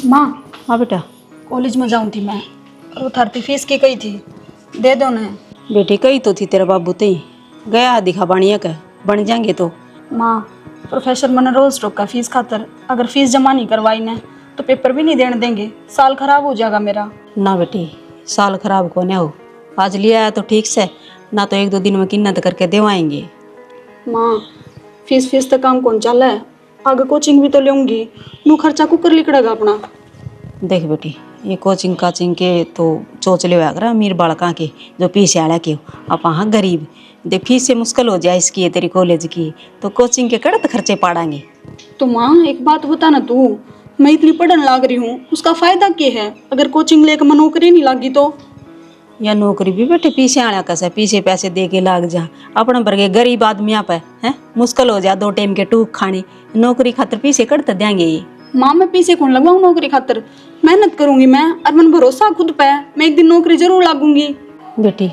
माँ, हाँ बेटा। कॉलेज में जाऊँ थी मैं, और वो थरती फीस की कही थी, दे दो ना। बेटी कही तो थी तेरा बाबू तई गया दिखा बाणिया का बन जाएंगे तो। माँ, प्रोफेसर मैंने रोज टोका फीस खातर, अगर फीस जमा नहीं करवाई ना तो पेपर भी नहीं देने देंगे, साल खराब हो जाएगा मेरा। ना बेटी साल खराब को न हो, आज लिया है तो ठीक से, ना तो एक दो दिन में किन्नत करके देवाएंगे। माँ, फीस फीस तक काम कौन चला है, आगे कोचिंग भी तो लूंगी, नू खर्चा कुकर लिकड़ेगा अपना। देख बेटी ये कोचिंग काचिंग के तो चोचले हुआ कर अमीर बालका के जो पीछे आड़ा के आप हाँ गरीब दे फीस से मुश्किल हो जाए इसकी तेरी कॉलेज की, तो कोचिंग के कड़त खर्चे पाड़ेंगे। तो माँ एक बात बता ना तू, मैं इतनी पढ़ने लाग रही हूँ, उसका फायदा क्या है अगर कोचिंग लेकर मैं नौकरी नहीं लागी तो? या नौकरी भी बेटे पीछे आया कैसे पीछे पैसे दे के लाग जा, अपने वर्गे गरीब आदमी पे है मुश्किल हो जा दो टाइम के टूक खाने, नौकरी खातर पीछे कड़ते देंगे ये। माँ मैं पीछे कौन लगाऊं नौकरी खातर, मेहनत करूंगी मैं, और मन भरोसा खुद पे, मैं एक दिन नौकरी जरूर लागूंगी। बेटी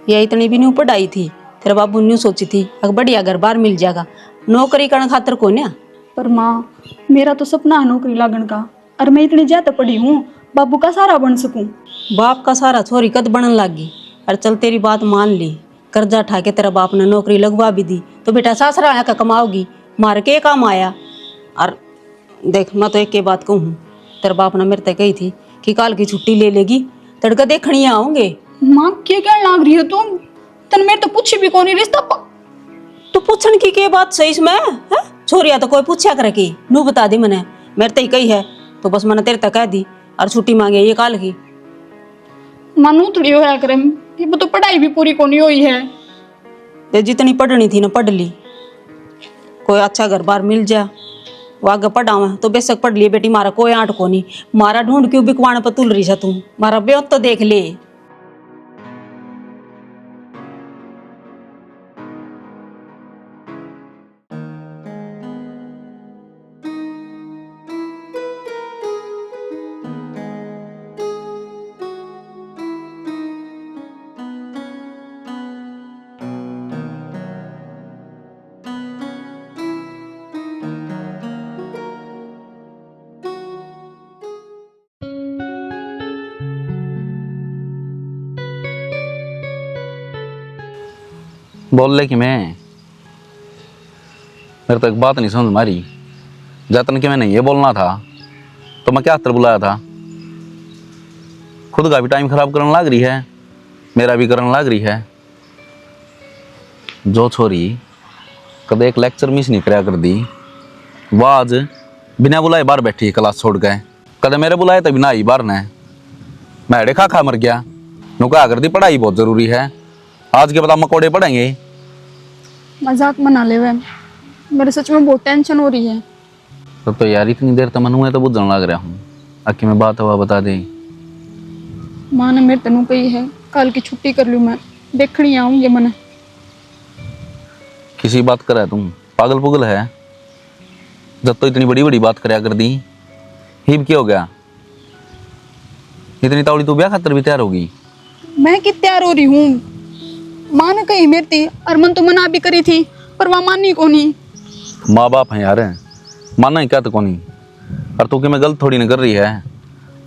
ये इतनी भी न्यू पढ़ाई थी, तेरे बाबू न्यू सोची थी अगर बढ़िया घर बार मिल जाएगा, नौकरी करने खातर को ना। पर माँ मेरा तो सपना है नौकरी लागण का, और मैं इतनी ज्यादा पढ़ी हूँ, बाबू का सहारा बन सकूं। बाप का सारा छोरी कद बनन लागी, और चल तेरी बात मान ली, कर्जा उठा के तेरा बाप ने नौकरी लगवा भी दी तो बेटा सासरा आया का कमाओगी, मार के काम आया। और देख मैं तो एक के बात कहूँ, तेरे बाप ने मेरे तक कही थी कि काल की छुट्टी ले लेगी तड़का देखनी आओगे। माँ क्या क्या लाग रही हो तुम, तन मेरे तो पूछी भी कौन रिश्ता तो पूछन की के बात सही इसमें है, छोरिया तो कोई पूछा करे की नू बता दे मैंने, मेरे तक कही है तो बस मैंने तेरे तक कह दी, और छुट्टी मांगे ये काल की। मानू थोड़ी होया करे, ये तो पढ़ाई भी पूरी कोनी हुई है। ते जितनी पढ़नी थी ना पढ़ ली, कोई अच्छा घर बार मिल जा वो आगे पढ़ावा तो बेशक पढ़ लिए बेटी, मारा कोई आंट को नहीं, मारा ढूंढ क्यों बिकवाण पर तुल रही सा तू, मारा ब्योत तो देख ले। बोल ले कि मैं मेरे तो एक बात नहीं समझ मारी, जतन कि मैंने ये बोलना था तो मैं क्या हतर बुलाया था, खुद का भी टाइम खराब करने लग रही है, मेरा भी करने लग रही है। जो छोरी कदे एक लेक्चर मिस नहीं कराया कर दी, वो आज बिना बुलाए बाहर बैठी है क्लास छोड़ गए, कदे मेरे बुलाए तो बिना आई बाहर ने, मैं अड़े खा खा मर गया। नु कहा कर दी पढ़ाई बहुत जरूरी है, आज के बता मकोड़े पढ़ेंगे। मजाक मना ले वे, मेरे सच में बहुत टेंशन हो रही है। तो यार इतनी देर तक मनु है तो बुझन लग रहा हूँ, आखिर में बात हुआ बता दे। माँ ने मेरे तनु कही है कल की छुट्टी कर लूँ, मैं देखनी आऊंगी मने। किसी बात कर रहा है तुम, पागल पुगल है, जब तो इतनी बड़ी बड़ी बात कराया कर दी, हिब क्या हो गया, इतनी तावड़ी तू ब्याह खातर भी तैयार होगी। मैं कि तैयार हो रही हूँ, माँ ने कही मेरी थी, और मन तो मना भी करी थी, पर वह मानी को नहीं। माँ बाप हैं यार, माना ही क्या तो कोनी, और तू कि मैं गलत थोड़ी ना कर रही है,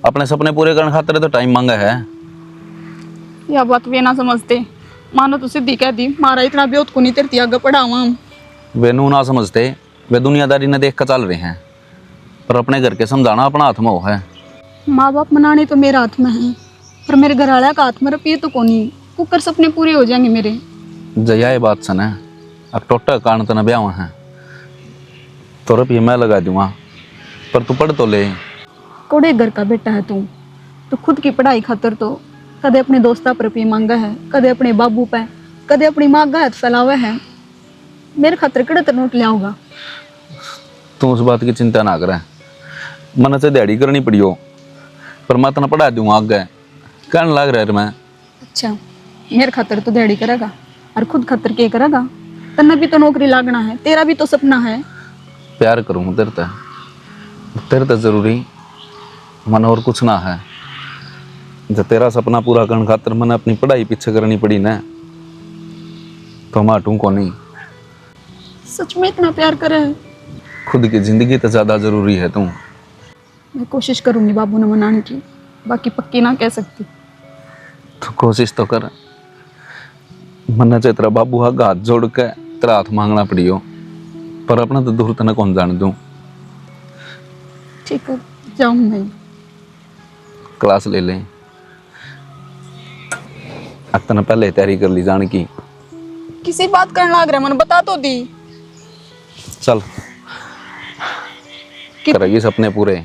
अपने सपने पूरे करने खातिर तो टाइम मांगा है। यह बात वे ना समझते, मानो तो सीधी कह दी, मारा इतना ब्योत को नहीं तेरती आगे पढ़ावा। वे नू ना समझते, वे दुनियादारी ने देख कर चल रहे हैं, पर अपने घर के समझाना अपना हाथ में हो है। माँ बाप मनाने तो मेरे हाथ में है, पर मेरे घर वाला का हाथ में रपिए तो कोनी, कुकर सपने पूरे हो जाएंगे मेरे। जया ये बात सुन, अब टोटा कारण तो न ब्याह है, तो रुपये मैं लगा दूंगा, पर तू पढ़ तो ले। कोड़े घर का बेटा है तू, तो खुद की पढ़ाई खातर तो कदे अपने दोस्ता पर रुपये मांगा है, कदे अपने बाबू पे, कदे अपनी माँ का हाथ फैलावा है, मेरे खातर कड़े तो नोट लियाऊगा। तू उस बात की चिंता ना करे, मन से दिहाड़ी करनी पड़ी हो, पर मैं तना पढ़ा दूंगा आगे, कहने लग रहा है मैं। अच्छा मेरे खातर तो दिहाड़ी करेगा, और खुद खातर क्या करेगा, तन्ने भी तो नौकरी लागना है, तेरा भी तो सपना है। प्यार करूँ तेरे ते जरूरी मन और कुछ ना है, जब तेरा सपना पूरा करने खातर मैंने अपनी पढ़ाई पीछे करनी पड़ी ना, तो हम हटूँ को नहीं। सच में इतना प्यार करे है? खुद की जिंदगी तो ज्यादा जरूरी है तू, मैं कोशिश करूंगी बाबू ने मनाने की, बाकी पक्की ना कह सकती। तो कोशिश तो कर। मन्ना चाहे तेरा बाबू हाथ हाथ जोड़ के तेरा हाथ मांगना पड़ी हो, पर अपना तो दूर तना कौन जान दूं। ठीक है, जाऊँ मैं। क्लास ले लें, अब तना पहले तैयारी कर ली जान की। किसी बात करना लग रहा है, मैंने बता तो दी। चल करेगी सपने पूरे।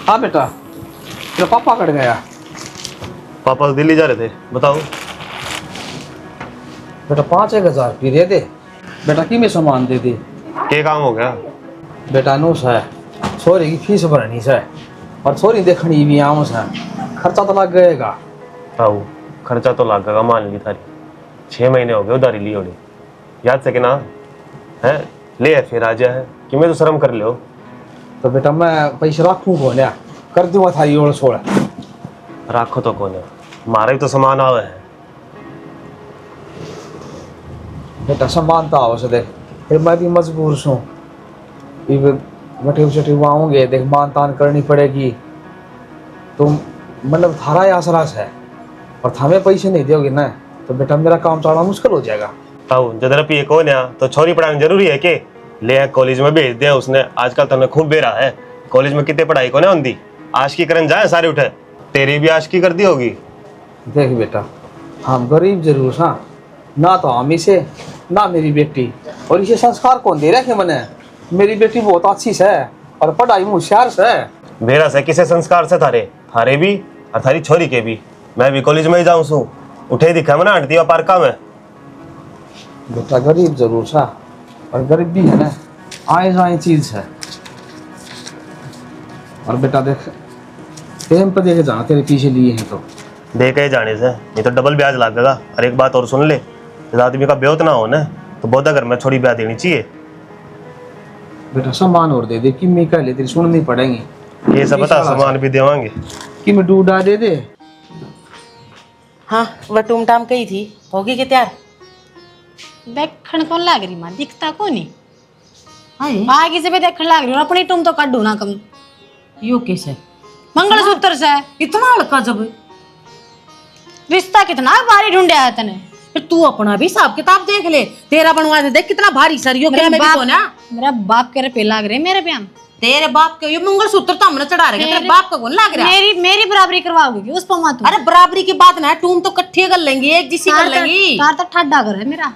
हाँ बेटा, तेरा पापा कट गया। पापा तो दिल्ली जा रहे थे, बताओ। बेटा 5,000 रुपये दे दे। बेटा की में सामान दे दे। क्या काम हो गया? बेटा नो सा छोरी की फीस भरनी से और छोरी देखनी भी आऊँ सा, खर्चा तो लग गएगा। आओ, खर्चा तो लागेगा, मान ली थारी। 6 महीने हो गए उधारी ली होनी, याद से कि ना है ले फिर आ जाए कि मैं तो शर्म कर लो। तो बेटा मैं पैसे रखूँ को ना, कर दूँगा थारी ओर छोड़। राखो तो कौन है, मारा ही तो सामान आवे है। बेटा सामान तो आओ से देख, फिर मैं भी मजबूर हूँ। मटे उचटे आऊँगे देख, मान तान करनी पड़ेगी। तो मतलब थारा ही आसरा है, और थामे पैसे नहीं दोगे ना तो बेटा मेरा काम चलाना मुश्किल हो जाएगा। आओ जरा पिए कौन है तो छोरी पढ़ानी जरूरी है कि ले कॉलेज में भेज दिया उसने। आजकल तुमने खूब बेरा है, कॉलेज में कितने पढ़ाई को ना होती। आशिकी करन जाए सारे उठे, तेरी भी आशिकी कर दी होगी। देख बेटा, हम गरीब जरूर हाँ, ना तो हम इसे ना मेरी बेटी, और इसे संस्कार कौन दे रखे मैंने। मेरी बेटी बहुत अच्छी से और पढ़ाई में होशियार से। बेरा से किसे संस्कार से थारे थारे भी और थारी छोरी के भी। मैं भी कॉलेज में ही जाऊँ सू, उठे दिखा मैं ना आंटी पार्का में। बेटा गरीब जरूर सा, और गरीब भी है ना, आए जाए चीज है। और बेटा देख प्रेम पे देखे जाना तेरे पीछे लिए हैं तो दे के जाने से नहीं तो डबल ब्याज लगेगा। और एक बात और सुन ले, जब आदमी का ब्योत ना हो ना तो बौद्धा घर में छोड़ी ब्याह देनी चाहिए। बेटा सामान और दे दे कि मैं कह ले तेरी सुननी पड़ेगी। ये सब बता, सामान भी देवांगे कि मैं डूडा दे दे। हाँ वह टूमटाम कही थी, होगी कि तैयार? देखण कौन लाग रही मां, दिखता को नहीं। हाय आगे से भी देखण लाग रही हूं, अपनी तुम तो काढू ना कम। यो कैसे? मंगलसूत्र से इतना हल्का जब रिश्ता कितना भारी ढूंढया है तने। फिर तू अपना भी हिसाब किताब देख ले, तेरा बनवा दे देख कितना भारी सरियो क्या मैं भी तो ना। मेरा बाप के पे लाग रहे मेरे ब्याह। तेरे बाप के यो मंगलसूत्र तो हमने चढ़ा रहे, तेरे बाप का कौन लाग रहा? मेरी बराबरी करवाओगे उस पर मातू। अरे बराबरी की बात ना, टूम तो इकट्ठी कर लेंगे, एक जिसी कर लेंगी। तार तो ठाडा कर है मेरा।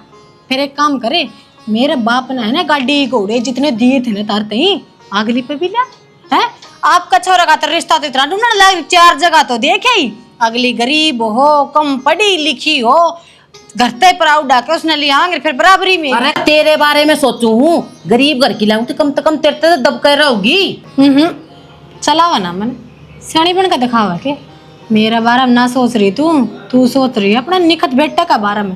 फिर एक काम करे, मेरे बाप ने है ना गाड़ी घोड़े जितने दिए थे ना तारते ही अगली पे भी लिया है। आपका छोरा का तो रिश्ता तो इतना ढूंढने लग, 4 जगह तो देखे ही। अगली गरीब हो, कम पढ़ी लिखी हो, घर ते प्राउड डाके उसने लिया, फिर बराबरी में। अरे तेरे बारे में सोचू हूँ, गरीब घर की लाऊं तो कम तेरे तो दब कर रहोगी। चलावा ना मन सियाणी बन का दिखावा के मेरा बारे में ना सोच रही तू सोच रही है अपना निखत बेटा का बारे में।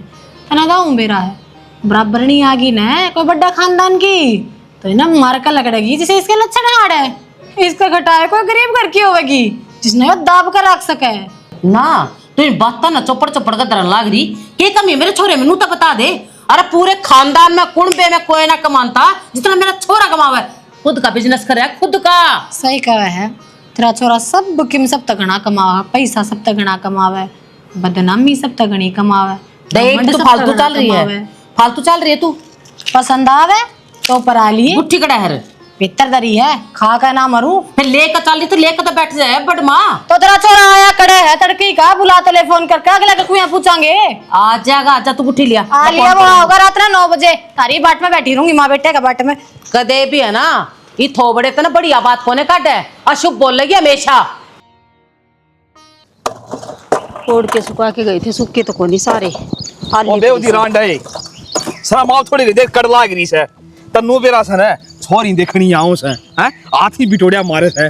तना गाँव मेरा है बराबर नहीं आगी ना कोई बड़ा खानदान की तो ना मार का लगड़ेगी जिसे इसके लक्षण हाड़ है। इसका घटाए कोई गरीब घर की होगी जिसने वो दाब कर रख सके ना। तो इन बात ना चौपड़ चौपड़ का दरन लाग रही, के कमी मेरे छोरे में नू तो बता दे। अरे पूरे खानदान में कुणबे में कोई ना कमाता जितना मेरा छोरा कमावा है। खुद का बिजनेस करे, खुद का। सही कहा है तेरा छोरा, सब किम सब तक घना कमावा, पैसा सब तक घना कमावे, बदनामी सब तक घनी कमावे। देख तू फालतू चल रही है, फालतू चल रही है तू। पसंद आवे तो परा लिए गुट्ठी कड़हर भीतर दरी है, खा का ना मरू। फिर लेकर चल रही तो लेकर तो बैठ जाए बड़ माँ। तो तेरा छोरा आया कड़े है तड़की का, बुला टेलीफोन करके अगला का कुया पूछांगे। आ जाएगा, आजा तू गुट्ठी लिया। आ लिया वो होगा रात ना 9 बजे तारी बाट में बैठी रहूंगी माँ बेटे का बाट में। कदे भी है ना ये थोबड़े तो ना बढ़िया बात कोने काट है, अशुभ बोल लगी हमेशा। तोड़ के सुखा के गए थे, सूखे तो कोनी सारे। ओ बेउदी रांड है सारा माल थोड़ी देर कड़ लाग रही से तन्नू बेरा सन है छोरी देखनी आऊं से हैं हाथी बिटोड़िया मारे से।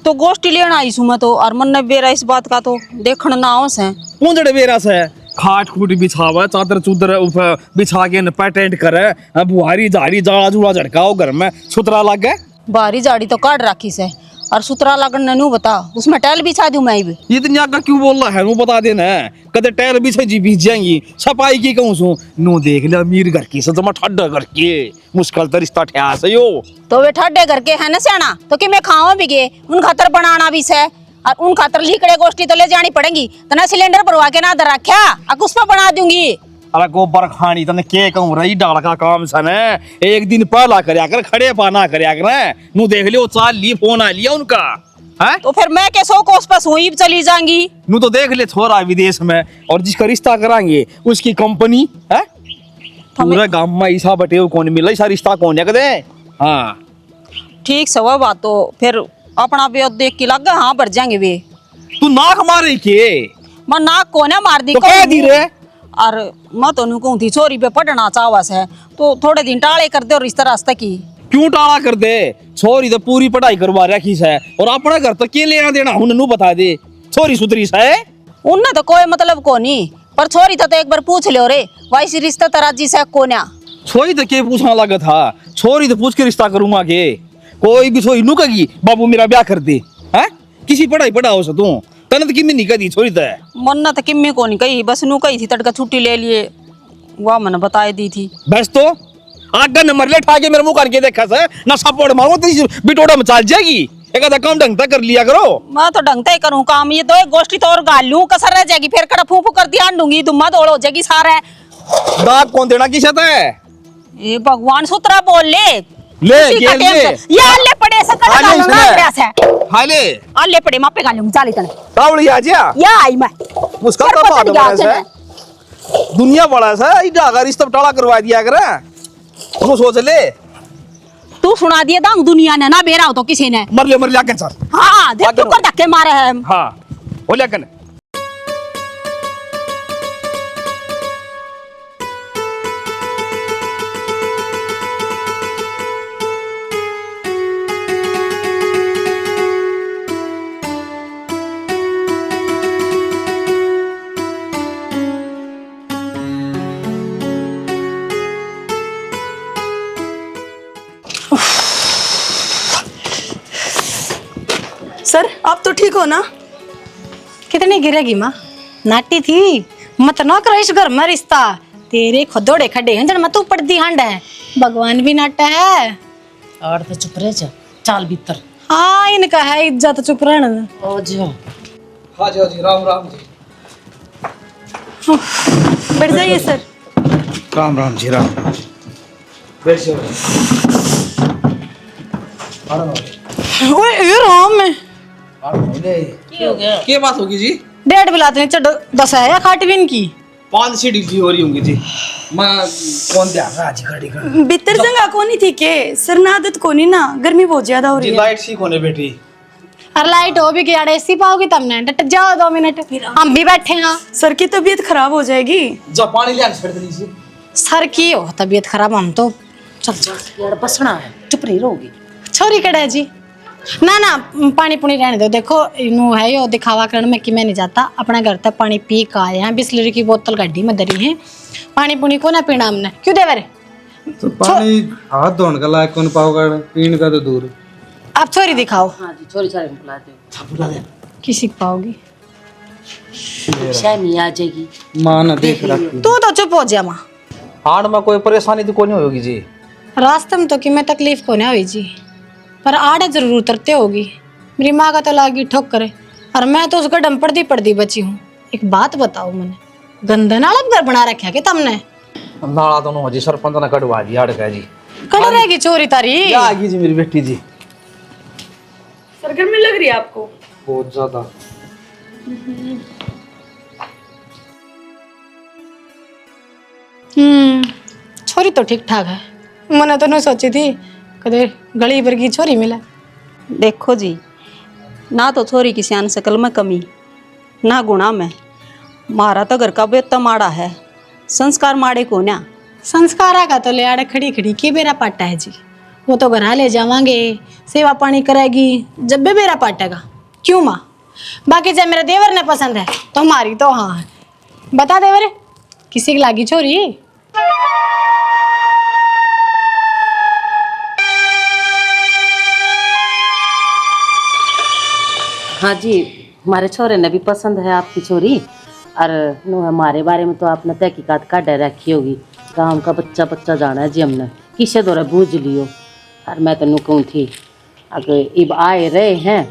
तो गोष्ठी लेना आई सुमा तो और मन ने बेरा इस बात का तो देखण ना आओ से पूंजड़े बेरा से खाट खूट बिछावा, चादर चूदर ऊपर बिछा के न पेटेंट करे, बुहारी झाड़ी जाड़ा जूड़ा झड़काओ घर में सुतरा लग गए। बारी जाड़ी तो काट राखी से और सुतरा लगन नू बता, उसमें टैल बिछा दूं मैं भी। इतनी आगे क्यों बोल रहा है? वो बता देना, कदे टायर भी से जी बीत जाएंगी। सफाई की कहूँ सू नो देख ले अमीर घर की सजमा ठड्डा घर के मुश्किल तो रिश्ता ठया से यो। तो वे ठड्डे करके है ना सियाना, तो कि मैं खाऊं भी गे, उन खातर बनाना भी से, और उन खातर लीकड़े गोष्ठी तो ले जानी पड़ेगी। तना सिलेंडर भरवा के ना दर रखा, अब उस पर बना दूंगी। अरे गोबर खानी तने के कहूँ रही डाल का काम सन है। एक दिन पहला करया कर, खड़े पाना करया कर। नु देख लियो चाल ली फोन आ लिया उनका है। तो फिर मैं कैसो को उस पास हुई चली जाऊंगी। नु तो देख ले छोरा विदेश में, और जिसका रिश्ता कराएंगे उसकी कंपनी है। पूरा गांव में ऐसा बटे कौन मिला, ऐसा रिश्ता कौन है कदे। हाँ ठीक से वह बात, तो फिर अपना भी देख के लग हाँ भर जाएंगे वे। तू नाक मारे के मैं नाक को ना मार दी तो कह दी रे। और मैं तो नु कहूं थी छोरी पे पढ़ना चाहवस है, तो थोड़े दिन टाले कर दे और इस तरह से की। क्यों टाला कर दे? छोरी तो पूरी पढ़ाई करवा रखी है, और अपने घर तो के लेना देना उन्हें बता दे। छोरी सुतरी से उनने तो कोई मतलब को नहीं, पर छोरी तो एक बार पूछ लियो रे, वैसी रिश्ता तो राजी से कोन्या। छोरी तो के पूछना लगा था, छोरी तो पूछ के रिश्ता करूंगा के। कोई भी छोरी नु कही बाबू मेरा ब्याह कर दे है, किसी पढ़ाई पढ़ाओ से तू तने तो किम्मी नहीं कही छोरी तो मन्ना तो किम्मी को नहीं कही, बस नू कही थी तड़का छुट्टी ले लिए, वह मैंने बता दी थी। बस तो आगे नंबर ले ठा के मेरे मुंह करके देखा से ना सपोर्ट मारो तेरी बिटोड़ा में चल जाएगी। एक आधा काम ढंग तक कर लिया करो। मैं तो ढंग ही करूँ काम, ये तो एक गोष्ठी तो और गाल लूं कसर रह जाएगी, फिर कड़ा फूफू कर दिया दूंगी, दुम्मा दौड़ हो जाएगी सारा। दाग कौन देना किस है? ये भगवान सुतरा बोल ले ले किसी का गेल टेंशन। ले ये आले पड़े से कड़ा आले गालूं ना इसने। अभ्यास है। हाले आले पड़े मापे गालूं चाली तने तावड़ी आ जा या आई मैं मुस्कान पर का पता बात नहीं बड़ा क्या है। दुनिया बड़ा सा ई डागा रिश्ता टाला करवा दिया कर। तू सोच ले, तू सुना दिया दांग दुनिया ने ना बेरा हो तो किसी ने। मर ले आके सर। हाँ देख तू कर धक्के मारे है। हाँ हो ले कन सर आप तो ठीक हो ना? कितनी गिरेगी माँ? नाटी थी मत न करो इस घर में रिश्ता, तेरे खुदोड़े खड्डे हैं जन मत ऊपर दी हंड है, भगवान भी नाटा है। और तो चुप रह जा, चाल भीतर। हाँ इनका है इज्जत चुप रहना। ओ जी हाँ जी राम राम जी। बैठ जाइए सर। राम राम जी राम राम। बैठ जाओ। ओए ये राम में की हो गया? क्या बात होगी जी? डेढ़ बिलात ने चढ़ दस है या खाटविन की 5 सीढ़ी जी हो रही होंगी जी। मैं कौन दिया आज खड़ी कर भीतर जगह कोनी थी के सर ना आदत कोनी ना, गर्मी बहुत ज्यादा हो रही जी। है। लाइट सी कोने बैठी। और लाइट हो भी गया एसी पाओगी तुमने, डट जाओ 2 मिनट, हम भी बैठे हैं। सर की तबीयत खराब हो जाएगी। जब पानी ले छोड़ दे लीजिए। सर की हो तबीयत खराब, हम तो चल यार बसना है, चुप नहीं रहोगी। छोरी कड़ा है जी। ना ना पानी पुनी रहने दो, देखो इनू है यो दिखावा करने में कि मैं नहीं जाता, अपना घर तक पानी पी का आए हैं, बिस्लरी की बोतल गाड़ी में धरी है, पानी पुनी को ना पीना हमने, क्यों देवर? तो पानी हाथ धोने का लायक कौन पाओगा, पीने का तो दूर। आप छोरी दिखाओ। हाँ जी, छोरी छोरी बुला दे, किसी को पाओगी शामी आ जाएगी। माँ ने देख रखी। तू तो चुप हो जा माँ। हार्ड में कोई परेशानी तो कोई नहीं होगी जी। रास्ते में तो कि मैं तकलीफ को ना हुई जी, पर आड़े जरूर उतरते होगी। मेरी माँ का तो लागी ठोक करे, और मैं तो उसका डम पड़ती बची हूँ। एक बात बताओ, मैंने गंदा नाला घर बना रखा के तुमने? नाला दोनों जी सरपंच ने कटवा दिया अड़का जी। कड़ रहेगी चोरी तारी। क्या आ गई जी मेरी बेटी जी? सर गर्मी लग रही है आपको? बहुत ज्यादा। छोरी तो ठीक ठाक है, मैंने तो नहीं सोची थी कदे गली भर की छोरी मिले। देखो जी, ना तो छोरी की सियान शकल में कमी, ना गुणा में। मारा तो घर का बेता माड़ा है, संस्कार माड़े को ना। संस्कारा का तो ले आड़े खड़ी खड़ी की बेरा पाटा है जी, वो तो घर ले जावांगे, सेवा पानी करेगी, जब भी बेरा पाटेगा। क्यों माँ? बाकी जब मेरे देवर ने पसंद है तो हमारी तो हाँ है। बता देवर, किसी की लागी छोरी? हाँ जी, हमारे छोरे ने भी पसंद है आपकी छोरी। और नो हमारे बारे में तो आपने तहकीकात काट रखी होगी। गांव का बच्चा बच्चा जाना है जी हमने, किसे दौरा बूझ लियो। और मैं तो कहूँ थी अगर इब आए रहे हैं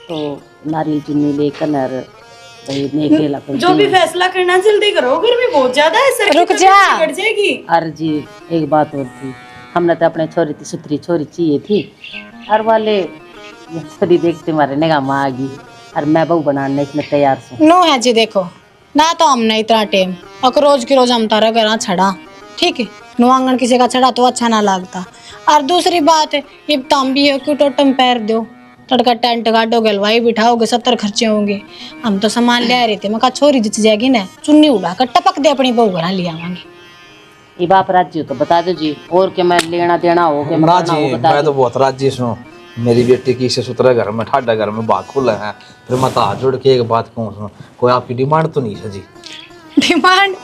तो नारियल चुन्नी लेकर नर जो भी फैसला करना जल्दी करो, गर्मी बहुत ज्यादा है सर। रुक जा। बिगड़ जाएगी। और जी एक बात और थी, हमने तो अपने छोरी थी सुथरी छोरी चाहिए थी। और वाले छोरी देखते मारे निगाह आ गई। और मैं बहू बनाने इसमें तैयार हूँ। नो है जी, देखो ना तो हमने इतना टाइम और रोज के रोज हम तारा घर छड़ा, ठीक है। नो आंगन किसी का छड़ा तो अच्छा ना लगता। और दूसरी बात है, ये ताम भी है क्यों टोटम पैर दो, तड़का टेंट गाड़ोगे, हलवाई बिठाओगे, 70 खर्चे होंगे। हम तो सामान ले रहे थे, मैं कहा छोरी जित जाएगी ना, चुन्नी उड़ा कर टपक दे अपनी बहू घर ले आवांगे। ये बाप राजी हो तो बता दो जी, और क्या मैं लेना देना हो क्या ना जी, मैं तो बहुत राजी हूँ। मेरी बेटी की से सुतरा घर में ठाडा घर में बात खुला है। फिर मैं तो हाथ जोड़ के एक बात कहूँ, कोई आपकी डिमांड तो नहीं है जी? डिमांड?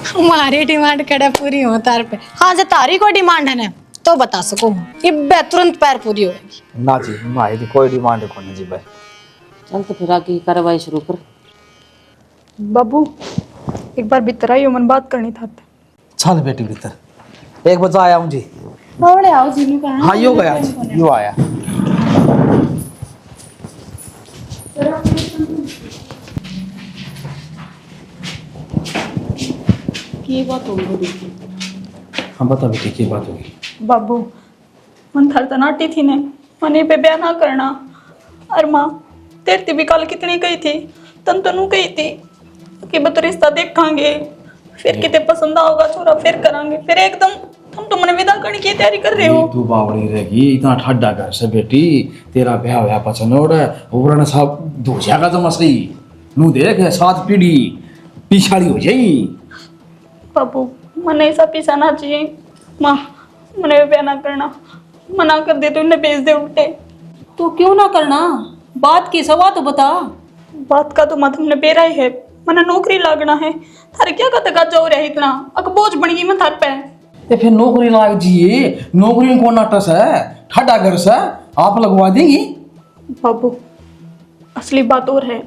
हमारी डिमांड कड़ा पूरी हो तार पे? हाँ जो तारी कोई डिमांड है ना तो बता सको, ये तुरंत पैर पूरी होगी। ना जी, हमारी कोई डिमांड को नहीं जी भाई। चल तो फिर आगे कार्रवाई शुरू कर। बाबू एक बार भीतर आइयो, मन बात करनी था। चल बेटी भीतर, 1 बजे आया हूँ जी। आओ जी। हाँ यो गया जी, यो आया। की बात होगी? हाँ बता बेटी, की बात होगी? बाबू मन थर तनाटी थी ने मने पे ब्याह ना करना। और माँ तेरती भी कल कितनी कही थी, तन तनु कही थी कि बत रिश्ता देखांगे, फिर किते पसंद आओगा छोरा फिर करांगे। फिर एकदम हम तो मने विदा करने की तैयारी कर रहे हो। तू बावड़ी रहेगी, इतना ठड्डा घर से बेटी, तेरा ब्याह होया पछनोड़ ओवरन सब दूसरा का जमा सही नू देख 7 पीढ़ी पिछाड़ी हो जाई। बाबू मने ऐसा पीछा ना चाहिए। माँ मने पे ब्याह ना करना, मना कर दे तो इन्हें भेज दे उल्टे। तो क्यों ना करना, बात की सवा तो बता। बात का तो मत हमने बेरा ही है, मने नौकरी लागना है। थारे क्या कहते गाजा हो रहा है इतना, अक बोझ बन गई मैं थार पे। ये फिर नौकरी लाग जी, नौकरी को नाटस है, ठड्डा घर से आप लगवा देंगी? बाबू असली बात और है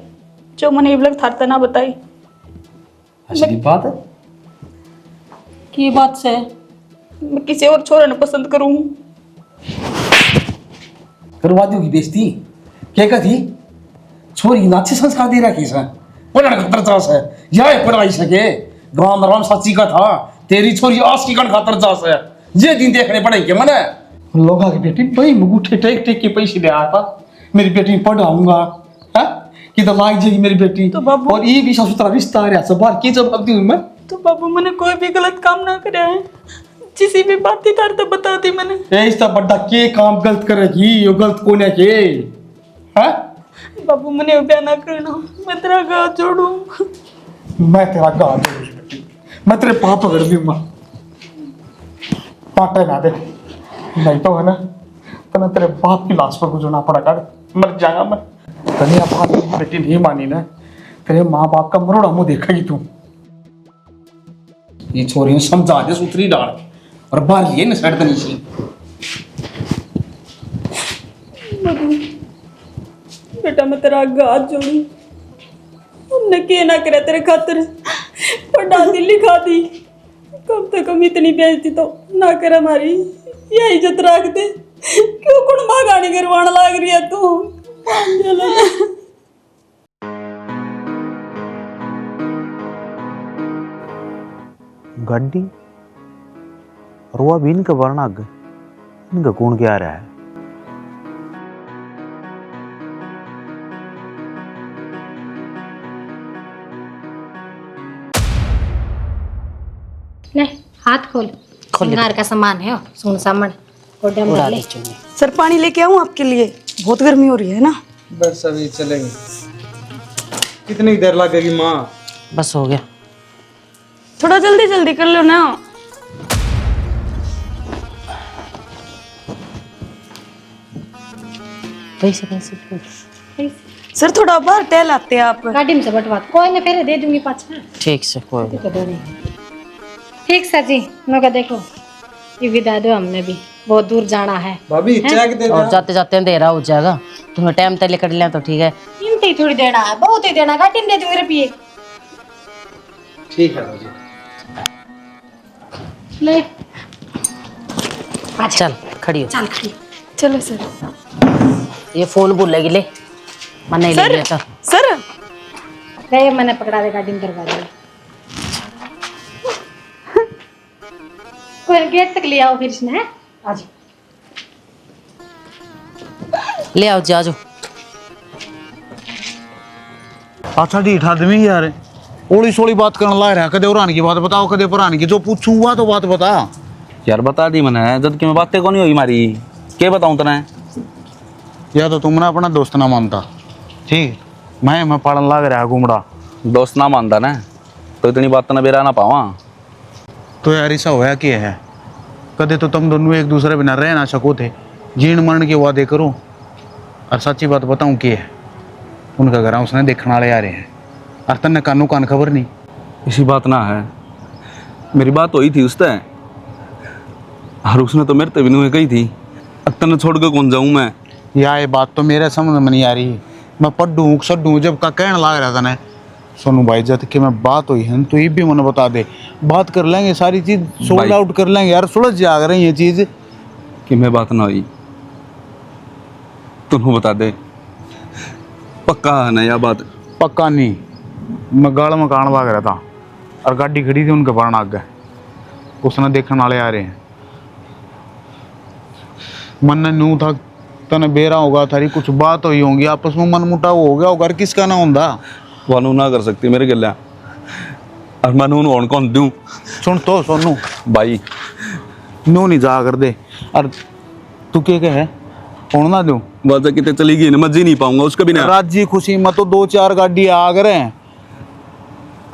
जो मैंने अब लग थारता ना बताई। असली बात है की बात से मैं किसी और छोरे ने पसंद करूँ। करवा दूंगी बेइज्जती? क्या कहती छोरी ना अच्छे संस्कार दे रखी सर, पढ़ने खातर चास है या पढ़ाई सके। गांव में राम साची का था, तेरी छोरी आज की कण खातर चास है, ये दिन देखने पड़े के मने लोगा की बेटी भाई मुगुठे टेक टेक के पैसे दे आता मेरी बेटी पढ़ाऊंगा है कि तो लाग जाएगी मेरी बेटी। तो बाबू और ये भी साफ सुथरा रिश्ता आ रहा है, बार की जवाब दूं मैं? तो बाबू मैंने कोई भी गलत काम ना करे है, जिसी भी बात थी तार तो बता दी मैंने। ऐसा बड़ा के काम गलत करेगी, यो गलत कोने के हैं? बाबू मैंने ब्याह ना करना, मैं तेरा गाँव जोड़ू। मैं तेरा गाँव जोड़ूंगी बेटी, मैं तेरे पाप पकड़ दूंगा, पाटे ना दे, नहीं तो है ना तो तेरे बाप की लाश पर गुजरना पड़ेगा, मर जाएगा मैं। तनी आप बेटी नहीं मानी ना, तेरे माँ बाप का मरोड़ा मुंह देखेगी तू। ये छोरी ने समझा दे सुथरी डाल और बाहर लिए ना साइड तनी सी। बेटा मैं तेरा गाँव जोड़ू, उनने के ना करे तेरे खातिर पढ़ा दी लिखा दी, कम से कम इतनी बेइज्जती तो ना कर हमारी, ये इज्जत रख दे। क्यों कुण माँ गाड़ी करवाने लग रही है तू? गड्डी और वो अभी इनका वर्णाग इनका कौन क्या रहा है? ले हाथ खोल, श्रृंगार का सामान है, सुन सामान उड़ा ले चुन्नी। सर पानी लेके आऊँ आपके लिए, बहुत गर्मी हो रही है ना। बस अभी चलेंगे। कितनी देर लगेगी माँ? बस हो गया। थोड़ा जल्दी जल्दी कर लो ना। पैसे पैसे सर थोड़ा बाहर टहल आते हैं आप। गाड़ी में से बटवा कोई ने फिर दे दूंगी पाछा। ठीक से कोई ठीक सर जी, नौका देखो ये विदा दो हमने भी। बहुत दूर जाना है। भाभी चेक दे और जाते जाते अंधेरा हो जाएगा, तुम्हें टाइम तक लेकर लिया तो ठीक है। कीमती थोड़ी देना है, बहुत ही देना, घाटी में दे दूंगी रुपये। ठीक है भाभी। ले चल खड़ी हो। चल खड़ी, चलो सर। ये फोन भूलेगी, ले मैं नहीं ले गया। चल सर गए, मैंने पकड़ा दे, गाड़ी में करवा दिया। कोई गेट तक ले आओ फिर इसमें, है आज ले आओ, जा जाओ। अच्छा ढीठ आदमी यार, ओली सोली बात करने लग रहा। कदे उरान की बात बताओ, कदे पुरानी की। जो पूछूंगा तो बात बता। यार बता दी मैंने, जब कि मैं बातें कौन हुई हमारी, क्या बताऊं तने। या तो तुमने अपना दोस्त ना मानता, ठीक। मैं पढ़न लग रहा घूमड़ा। दोस्त ना मानता ना तो इतनी बात ना बेरा ना पावा। तो यार ऐसा होया क्या है, कदे तो तुम दोनों एक दूसरे बिना रह ना सको थे। जीण मरण के वादे करो। और सच्ची बात बताऊं क्या है, उनका घर उसने देखने वाले आ रहे हैं। और तन्ने कानों कान खबर नहीं। इसी बात ना है, मेरी बात हुई थी उससे, और उसने तो मेरे तभी नहीं कही थी। तने छोड़ के कौन जाऊं मैं। या ये बात तो मेरे समझ में नहीं आ रही। मैं पढ़ूँ सड्ढूँ जब का कहने लग रहा था ना सोनू भाई, जब कि मैं बात हुई है तो ये भी मैंने बता दे। बात कर लेंगे, सारी चीज सोल्ड भाई। आउट कर लेंगे यार। सुलझ जा रही है चीज। कि मैं बात ना हुई तुम बता दे, पक्का है ना यह बात। पक्का नहीं, मैं गाड़ में कान लग रहा था और गाड़ी खड़ी थी उनके पारण आगे। उसने देखने वाले आ रहे हैं। मन नू था तने बेरा होगा, थारी कुछ बात हुई होंगी, आपस में मन मुटाव हो गया होगा। किसका ना होंदा वानू ना कर सकती मेरे गल्या, और मैं नून कौन दूं। सुन तो सोनू भाई नू नहीं जा कर दे। और तू क्या कहे कौन ना दूं। बात कितने चली गई ना, मैं जी नहीं पाऊंगा उसका भी ना। राजी खुशी में तो 2-4 गाड़ी आ गए।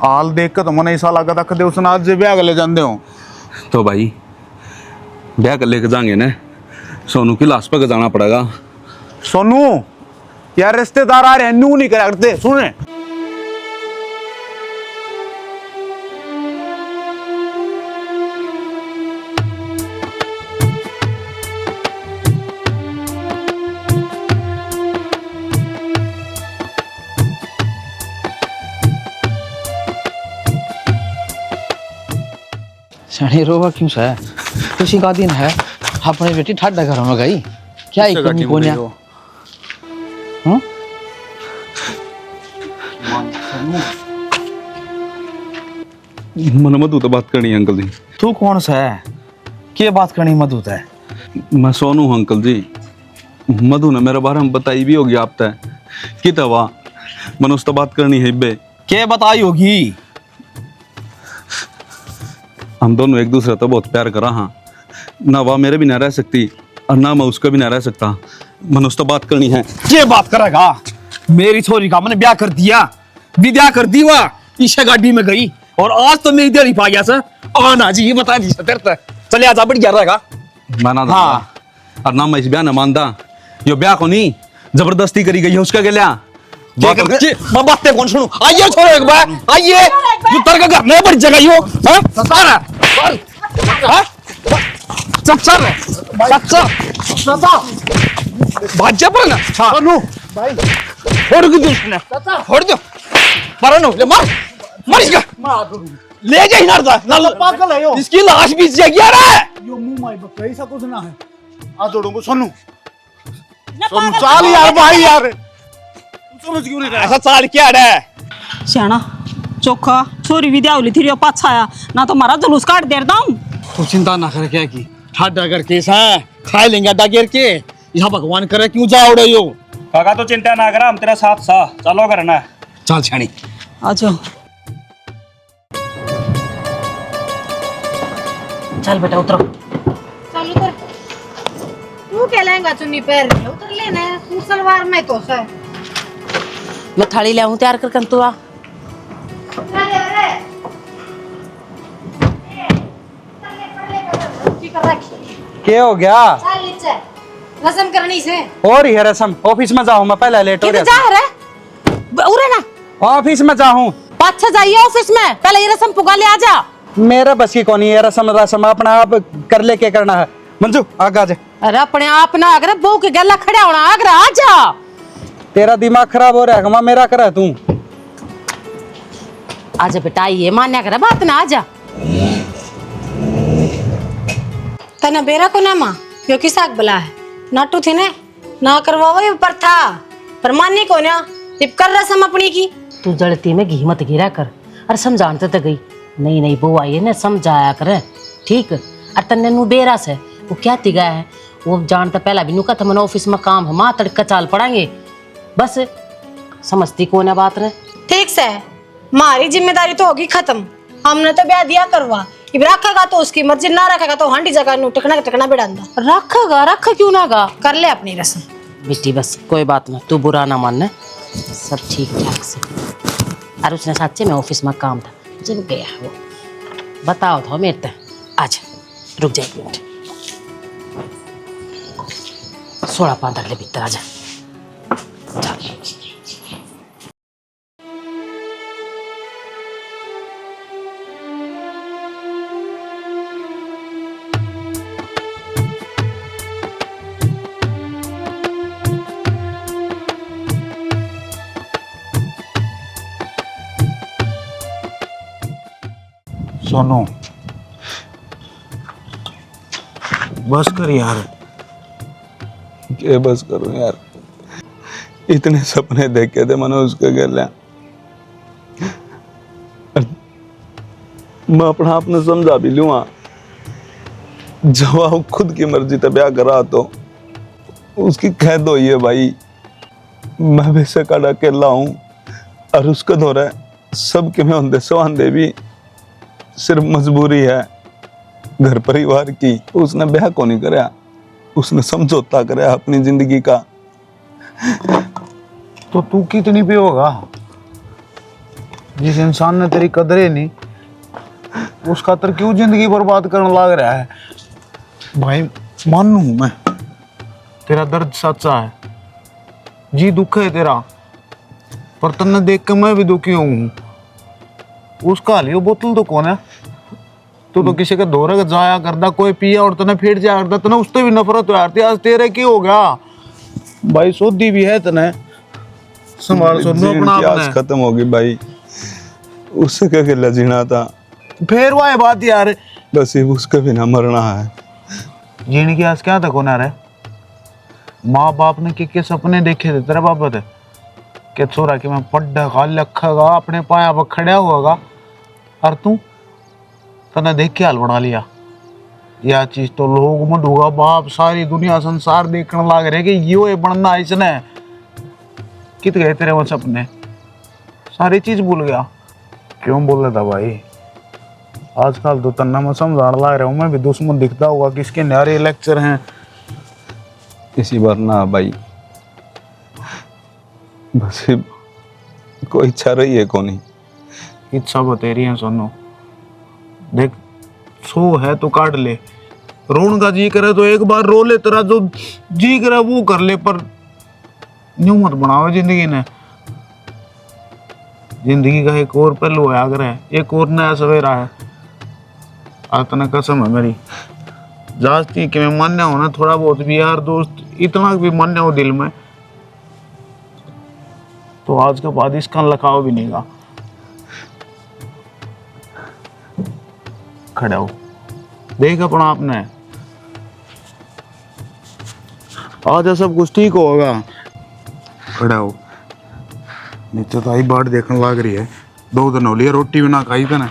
हाल देख कर तो मन ऐसा लगा था कदे उसने आज ब्याह ले जाते हो। तो भाई ब्याह कर लेके जाएंगे ना, सोनू की लाश पर जाना पड़ेगा। सोनू यार रिश्तेदार आ रहे हैं, नू नहीं करा करते। सुने सनी रोवा क्यों सा है? खुशी का दिन है, अपने बेटी ठाडा घर में गई क्या एक कमी को न्या? मन मधु तो बात करनी है अंकल जी। तू कौन सा है, क्या बात करनी मधु है? मैं सोनू हूँ अंकल जी। मधु ने मेरे बारे में बताई भी होगी आप तय कि तवा मन उससे बात करनी है बे। क्या बताई होगी? हम दोनों एक दूसरे तो बहुत प्यार करा। हाँ ना वह मेरे भी ना रह सकती और ना मैं उसका भी ना रह सकता। मन उससे बात करनी है। क्या बात करेगा? मेरी छोरी का मैंने ब्याह कर दिया, विद्या कर दी, वह ईशा गाड़ी में गई और आज तो मेरी दिहाड़ी पा गया सर। आना जी ये बता दी तेरे तक चले आजा बढ़िया रहेगा। मैं ना हाँ। और ना मैं इस ब्याह ना मानता। यो ब्याह को नहीं जबरदस्ती करी गई है उसका गल्या। बातें कौन सुनू? आइए छोरो एक बार, आइए जो तर का घर नहीं बड़ी जगह यो हैं सारा हैं चच्चा रे चच्चा चाचा बाजा पर ना सोनू भाई छोड़ के दो सुने छोड़ दो मारो नो ले मार मार इसका ले जा हिनारदा ना पागल है यो इसकी लाश भी जाएगी यार। यो मुंह माई बकई सा कुछ ना है। आ जोड़ूंगा सोनू। सोनू चाल यार भाई यार, समझ क्यों नहीं रहा? ऐसा चाल क्या है? सियाना चोखा छोरी विद्या होली थी पाछा आया ना तो मारा जुलूस काट दे रहा हूँ। तू चिंता ना कर क्या की ठाडा कर केस है खा लेंगे अड्डा गिर के। यहाँ भगवान करे क्यों जा उड़े यो। काका तो चिंता ना करा, हम तेरा साथ सा चलो करना है। चल छानी अच्छा चल बेटा उतरो। चल उतर। तू क्या लहंगा चुन्नी पहन रही है? उतर लेना, तू सलवार में तो सर। मैं थाली ले आऊं तैयार कर तू आ। क्या हो गया? चल नीचे, रस्म करनी से। और ही है रसम। ऑफिस में जाऊँ मैं, पहले लेट हो किधर गया। जा रहा? उरे ना ऑफिस में जाऊँ, पाछा जाइए ऑफिस में, पहले ये रस्म पुगा ले आ जा। मेरा बस की कौन है रसम। रसम अपना आप कर ले के करना है। मंजू आगे आ जा। अरे अपने आप ना अगर बहू के गला खड़ा होना अगर आ जा। तेरा दिमाग खराब हो रहा है, मां मेरा करा तू। आजा बेटा ये मान्या कर बात ना आजा। तना बेरा को ना माँ यो की साग बला है नाटू थी ने ना करवाओ ये पर था पर मानने को ना टिप कर रसम अपनी की। तू जड़ती में घी मत गिरा कर और समझाते तो गई नहीं नहीं बहू आई है ना समझाया कर ठीक। और तन्ने नु बेरा से वो क्या तिगा है वो जानता पहला भी नु का मन ऑफिस में काम है माँ तड़का चाल पड़ाएंगे बस समझती कौन है बात ने। ठीक से हमारी जिम्मेदारी तो होगी खत्म। हमने तो ब्याह दिया करवा इब रखेगा तो उसकी मर्जी ना रखेगा तो हांडी जगह नु टकना टकना बिड़ांदा रखेगा रख क्यों ना गा कर ले अपनी रस्म। बेटी बस कोई बात ना तू बुरा ना मानना सब ठीक ठाक से। और उसने सच्चे में ऑफिस में काम था जब गया वो बताओ था मेरे तक आज रुक जा 1 मिनट 16 15 ले भीतर आजा। सोनू बस कर यार। क्या बस करूं यार, इतने सपने देखे थे मैंने उसके गले। मैं अपना आप ने समझा भी लूँगा जब आप खुद की मर्जी से ब्याह करा तो उसकी कैद हुई है भाई। मैं वैसे का अकेला हूँ और उसका दौरा सब के में होंदे सवांदे भी सिर्फ मजबूरी है घर परिवार की। उसने ब्याह को नहीं कराया, उसने समझौता कराया अपनी जिंदगी का। तो तू कितनी पे होगा जिस इंसान ने तेरी कदर ही नहीं उस खातर क्यों जिंदगी बर्बाद करने लग रहा है। भाई मानू मैं तेरा दर्द सच्चा है जी दुख है तेरा पर तन्ने देख के मैं भी दुखी हूँ। उसका लियो बोतल तो कौन है तू तो किसी के दौरे का जाया करता कोई पिया और तने फिर जाया करता तने उससे भी नफरत हो यार। आज तेरे की हो गया भाई सोधी भी है तने संभाल सुनो अपना आज खत्म होगी भाई, उससे क्या गिला जीना था फिर वह बात यार बस ये उसका भी ना मरना है। जीने की आज क्या था कौन है माँ बाप ने के सपने देखे थे तेरे बाप थे के छोरा कि मैं पढ़ेगा लिखेगा अपने पाया पर खड़ा होगा और तू तने देख के हाल बना लिया। यह चीज तो लोग मधुगा बाप सारी दुनिया संसार देखने लग रहे कि यो ये बनना इसने कित गए तेरे वो सपने सारी चीज भूल गया। क्यों बोल रहा था भाई आजकल तो तन्ना मैं समझाने लग रहा हूँ मैं भी दुश्मन दिखता होगा किसके नारे लेक्चर हैं इसी बार ना भाई बस कोई इच्छा रही है कौन इच्छा बतेरी है सोनू देख सो है तो काट ले रोन का जी करे तो एक बार रो ले तेरा जो जी करे वो कर ले पर न्यू मत बनाओ जिंदगी ने। जिंदगी का एक और पहलू है अगर है एक और नया सवेरा है। आतना कसम है मेरी जाती कि मैं मान्य हो ना थोड़ा बहुत भी यार दोस्त इतना भी मान्य हो दिल में तो आज के बाद इसका लखाव भी नहीं गा। खड़ा हो देख अपना आपने आज सब कुछ ठीक होगा। खड़ा हो नीचे तो आई बाट देखने लग रही है 2 दिन हो लिया रोटी भी ना खाई था ना।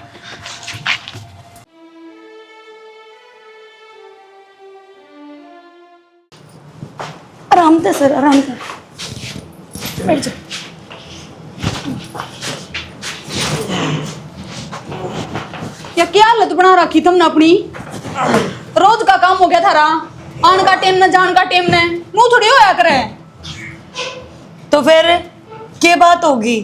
आराम से सर आराम से बैठ जाओ। या क्या हालत बना रखी तुमने अपनी। रोज का काम हो गया थारा, आन का टेम न जान का टेम न मुंह थोड़ी होया करे। तो फिर क्या बात होगी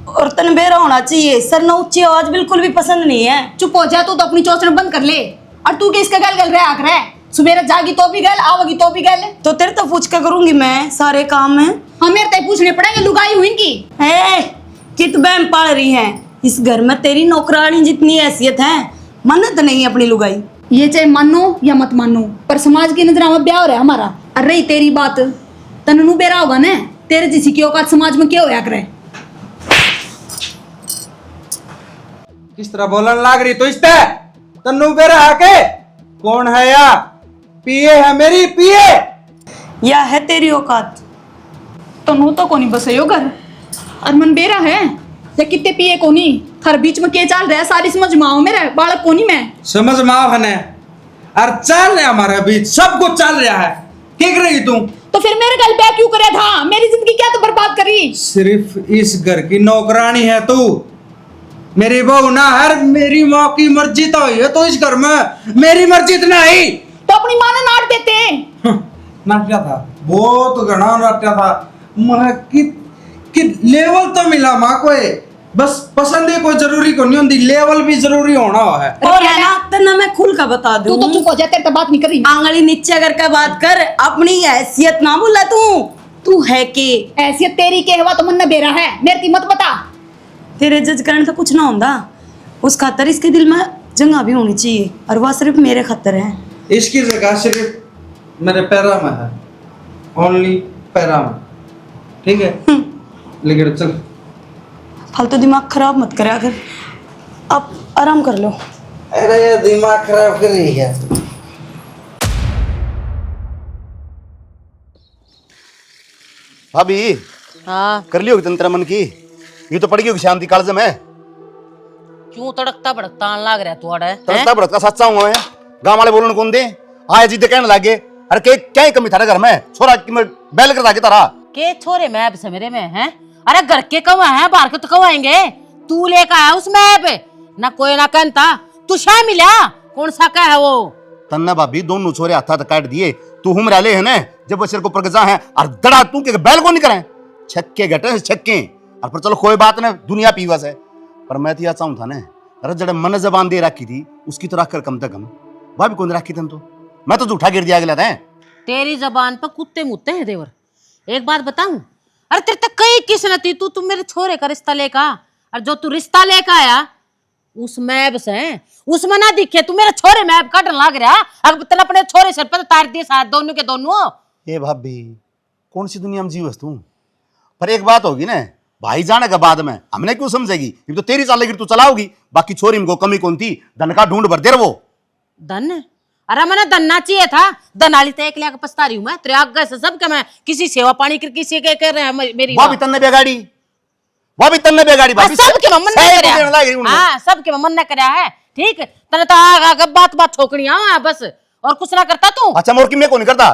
और तन बेरा होना चाहिए सर ना ऊंची आवाज बिल्कुल भी पसंद नहीं है। चुप हो जा तू तो अपनी चौचन बंद कर ले। और तू किसका गल गल रहा आकर सुबह जागी तो भी गल आवगी तो भी गल। तो तेरे तो पूछ के करूंगी मैं सारे काम में। हाँ मेरे ते पूछने पड़ेंगे लुगाई हुई की कित बहम पाल रही है इस घर में तेरी नौकरानी जितनी हैसियत है मन्नत नहीं अपनी लुगाई। ये चाहे मानो या मत मानो, पर समाज की नजर में ब्याह हो रहा है हमारा। और रही तेरी बात, तनू बेरा होगा ना, तेरे जिसी की औकात समाज में क्या होया करे। किस तरह बोलने लाग रही तो इसते तन्नू बेरा आके कौन है या पिए है मेरी पिए या है तेरी औकात? तनू तो कोनी बसयो घर, और मन बेरा है या कितने पिए कोनी। हर बीच में क्या चल रहा है सारी समझ माओ मेरा बालक कोनी मैं समझ माओ है और चल रहा हमारे बीच सब कुछ चल रहा है। क्या कर रही तू? तो फिर मेरे गल पे क्यों करे था? मेरी जिंदगी क्या तो बर्बाद करी। सिर्फ इस घर की नौकरानी है तू, मेरी बहू ना है। मेरी माँ की मर्जी तो है तो इस घर में मेरी मर्जी तो नहीं। तो अपनी माँ ने नाट देते। नाट्या था बहुत घना नाट्या था। माँ कि लेवल तो मिला माँ को, बस पसंद है कोई जरूरी को नहीं होती, लेवल भी जरूरी होना है। और है ना तना मैं खुल का बता दूं। तू तो चुप हो जा, तेरे तो बात नहीं करी। आंगली नीचे करके बात कर, अपनी हैसियत ना भूला तू है के। हैसियत तेरी के हवा तो मन न बेरा है, मेरे की मत बता। तेरे जज करने तो कुछ ना होता, उस खातर इसके दिल में जगह भी होनी चाहिए, और वह सिर्फ मेरे खातर है। इसकी जगह सिर्फ मेरे पैरा में है, ओनली पैरा में, ठीक है? लेकिन चल फालतू दिमाग खराब मत करा कर, अब आराम कर लो। अरे ये दिमाग खराब कर रही है। भाभी हाँ कर लियो तंत्र मन की, ये तो पड़ गई शांति कालज में। क्यों तड़कता भड़कता आन लाग रहा तुआड़ा है? तड़कता भड़कता सच्चा हूँ मैं। गाँव वाले बोलने कौन दे आए जीते कहने लगे, अरे क्या कमी था घर में, छोरा की मैं बैल कर ताकि तारा के छोरे मैप से मेरे में हैं? अरे घर के कवा है, बाहर के तो कवाएंगे। तू लेकर आया उस मैप, ना कोई ना कहता तू शाह मिला कौन सा का है वो? तन्ना भाभी दोनों छोरे हाथा तक काट दिए, तू हम राले है ना जब वो सिर को प्रगजा है और दड़ा तू के बैल को नहीं करे छक्के घटे छक्के। और पर चलो कोई बात ना, दुनिया पीवस है, पर मैं तो यह चाहूँ था ना, अरे जड़े मन जबान दे रखी थी उसकी तो रख कर कम से कम भाभी कौन रखी थन, तो मैं तो झूठा गिर दिया गया था। तेरी जबान पर कुत्ते मुत्ते हैं देवर। एक बात बताऊं, अरे तेरे तक कई किस्मत थी, तू मेरे छोरे का रिश्ता लेका, और जो तू रिश्ता लेकर आया उस मैप से उसमें ना दिखे तू मेरे छोरे मैप काटने लग रहा। अब तेने अपने छोरे सर पे तो तार दिए साथ दोनों के दोनों। ये भाभी कौन सी दुनिया में जीवस तू? पर एक बात होगी ना, भाई जाने के बाद में हमने क्यों समझेगी, ये तो तेरी चालेगी तू चलाओगी, बाकी छोरी में को कमी कौन थी, धन का ढूंढ भर दे वो धन। अरे मैंने धनना चाहिए था, धनाली तो एक लाख पछता रही हूँ मैं तेरे आगे से सब के। मैं किसी सेवा पानी कर किसी के कर रहे हैं मेरी वो भी तन्ने बेगाड़ी, वो भी तन्ने बेगाड़ी भाभी सबके मन ने करया। हां सबके मन ने करया है, ठीक। तने तो आगे बात बात ठोकनी हां बस, और कुछ ना करता तू। अच्छा मोर की मैं को नहीं करता,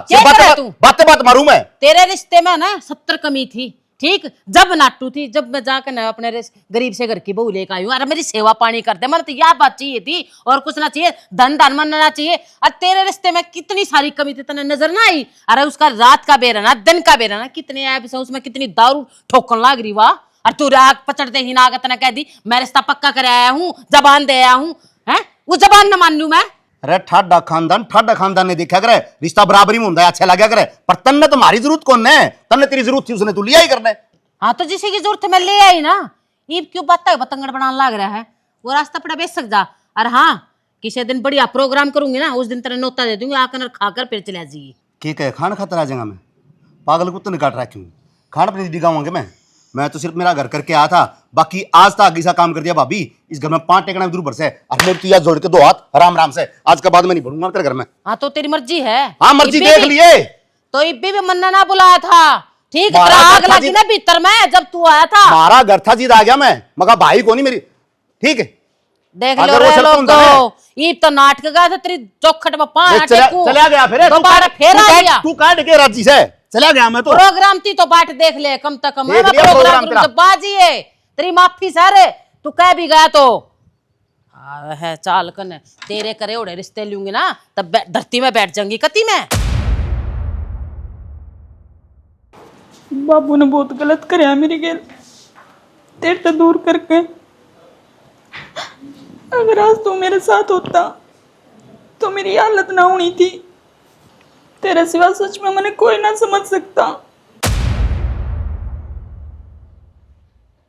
बातें बात मारू मैं। तेरे रिश्ते में ना 70 कमी थी, ठीक। जब नाटू थी, जब मैं जाकर ना अपने गरीब से घर की बहू लेकर आई हूँ, अरे मेरी सेवा पानी करते, मन तो यह बात चाहिए थी और कुछ ना चाहिए, धन धन मनना चाहिए। और तेरे रिश्ते में कितनी सारी कमी थी तने नजर ना आई? अरे उसका रात का बेरना दिन का बेरना कितने ऐप से, उसमें कितनी दारू ठोकन लाग रही वाह। और तू राग पचड़ते ही ना तना कह दी मैं रिश्ता पक्का कर आया हूँ, जबान दे आया हूँ, है वो जबान न मान लू मैं? अरे ठाडा खानदान ने देखा करे, रिश्ता बराबरी में होता है, अच्छा लगा करे, पर तन्ने तुम्हारी जरूरत कौन है? तन्ने तेरी जरूरत थी उसने तू लिया ही करना। हाँ तो जिसे की जरूरत है मैं ले आई ना, ईब क्यों बात बतंगड़ बनाने लग रहा है? वो रास्ता पड़ा बेच सक जा। और हाँ किसी दिन बढ़िया प्रोग्राम करूंगी ना, उस दिन तेरा नोता दे दूंगी, आकर खाकर फिर चले जाइए। के कहे खान खाता रह जाऊंगा मैं? पागल कुत्ते ने काट रहा क्यों? खान अपनी दिखाऊंगे मैं तो सिर्फ मेरा घर करके आया था, बाकी आज तक ऐसा काम कर दिया भाभी, इस घर में 5 टेकना दूर भर से, और मेरे तो यह जोड़ के 2 हाथ आराम आराम से, आज के बाद मैं नहीं बढ़ूंगा तेरे घर में। हाँ तो तेरी मर्जी है। हाँ मर्जी देख लिए। तो इब्बी भी मन्ना ना बुलाया था, ठीक। आग लगी ना भीतर में जब तू आया था। हमारा घर था जीत आ गया मैं, मगर भाई को नहीं मेरी, ठीक है? देख लो रे लोगो, ईब तो नाटक गया था तेरी चौखट में 5 चला गया फिर दोबारा फिर आ गया तू काट के राजी से चला गया। मैं तो प्रोग्राम थी तो बाट देख ले कम से कम। मैं प्रोग्राम करूं तो बाजी है तेरी माफी सारे, तू कह भी गया तो है चाल कन तेरे करे उड़े रिश्ते लूंगी ना तब धरती में बैठ जाऊंगी कति में। बाबू ने बहुत गलत कराया मेरी गेल, तेरे तो दूर करके। अगर आज तू मेरे साथ होता तो मेरी हालत ना होनी थी। तेरे सिवा सच में मैंने कोई ना समझ सकता।